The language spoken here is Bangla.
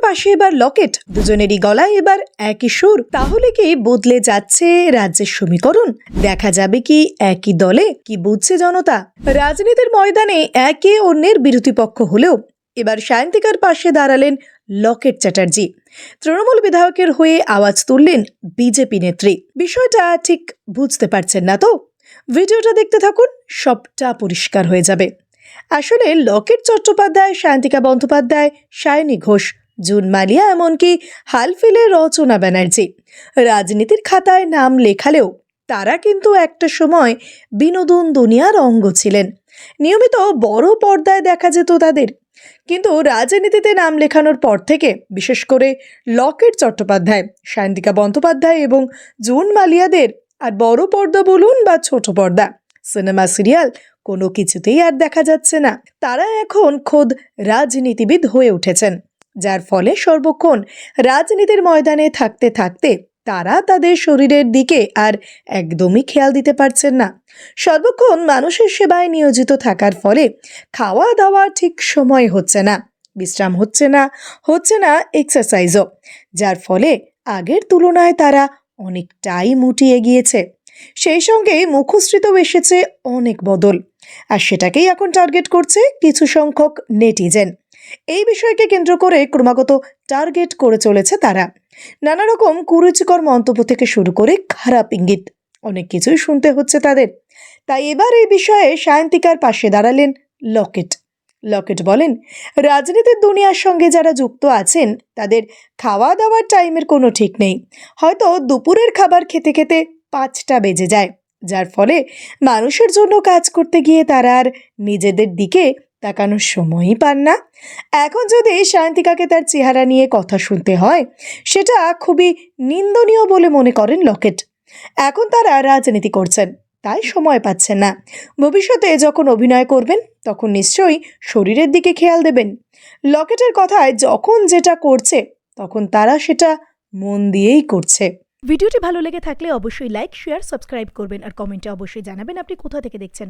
পাশে এবার লকেট, দুজনেরই গলায় এবার একই সুর। তাহলে কি বদলে যাচ্ছে রাজ্যের সমীকরণ? দেখা যাবে কি একই দলে কি বুঝছে জনতা? রাজনীতির ময়দানে একে অন্যের বিরোধী পক্ষ হলেও এবার সায়ন্তিকার পাশে দাঁড়ালেন লকেট চ্যাটার্জি। তৃণমূল বিধায়কের হয়ে আওয়াজ তুললেন বিজেপি নেত্রী। বিষয়টা ঠিক বুঝতে পারছেন না তো? ভিডিওটা দেখতে থাকুন, সবটা পরিষ্কার হয়ে যাবে। আসলে লকেট চট্টোপাধ্যায়, সায়ন্তিকা বন্দ্যোপাধ্যায়, সায়নী ঘোষ, জুন মালিয়া, এমনকি হালফিলে রচনা ব্যানার্জি রাজনীতির খাতায় নাম লেখালেও তারা কিন্তু একটা সময় বিনোদন দুনিয়ার অঙ্গ ছিলেন। নিয়মিত বড় পর্দায় দেখা যেত তাদের। কিন্তু রাজনীতিতে নাম লেখানোর পর থেকে, বিশেষ করে লকেট চট্টোপাধ্যায়, সায়ন্তিকা বন্দ্যোপাধ্যায় এবং জুন মালিয়াদের আর বড় পর্দা বলুন বা ছোট পর্দা, সিনেমা, সিরিয়াল, কোনো কিছুতেই আর দেখা যাচ্ছে না। তারা এখন খোদ রাজনীতিবিদ হয়ে উঠেছেন, যার ফলে সর্বক্ষণ রাজনীতির ময়দানে থাকতে থাকতে তারা তাদের শরীরের দিকে আর একদমই খেয়াল দিতে পারছেন না। সর্বক্ষণ মানুষের সেবায় নিয়োজিত থাকার ফলে খাওয়া দাওয়া ঠিক সময় হচ্ছে না, বিশ্রাম হচ্ছে না এক্সারসাইজও, যার ফলে আগের তুলনায় তারা অনেকটাই মুটিয়ে গিয়েছে। সেই সঙ্গে মুখশ্রীতেও এসেছে অনেক বদল, আর সেটাকেই এখন টার্গেট করছে কিছু সংখ্যক নেটিজেন। এই বিষয়কে কেন্দ্র করে ক্রমাগত টার্গেট করে চলেছে তারা। নানা রকম কুরুচিকর মন্তব্য থেকে শুরু করে খারাপ ইঙ্গিত, অনেক কিছুই শুনতে হচ্ছে তাদের। তাই এবার এই বিষয়ে সায়ন্তিকার পাশে দাঁড়ালেন লকেট। লকেট বলেন, রাজনীতির দুনিয়ার সঙ্গে যারা যুক্ত আছেন তাদের খাওয়া দাওয়ার টাইমের কোনো ঠিক নেই। হয়তো দুপুরের খাবার খেতে খেতে 5টা বেজে যায়, যার ফলে মানুষের জন্য কাজ করতে গিয়ে তারা আর নিজেদের দিকে তাকানোর সময়ই পান না। এখন যদি সায়ন্তিকাকে তার চেহারা নিয়ে কথা শুনতে হয়, সেটা খুবই নিন্দনীয় বলে মনে করেন লকেট। এখন তারা রাজনীতি করছেন, তাই সময় পাচ্ছেন না। ভবিষ্যতে যখন অভিনয় করবেন তখন নিশ্চয়ই শরীরের দিকে খেয়াল দেবেন। লকেটের কথায় যখন যেটা করছে তখন তারা সেটা মন দিয়েই করছে। ভিডিওটি ভালো লেগে থাকলে অবশ্যই লাইক, শেয়ার, সাবস্ক্রাইব করবেন আর কমেন্টে অবশ্যই জানাবেন আপনি কোথা থেকে দেখছেন।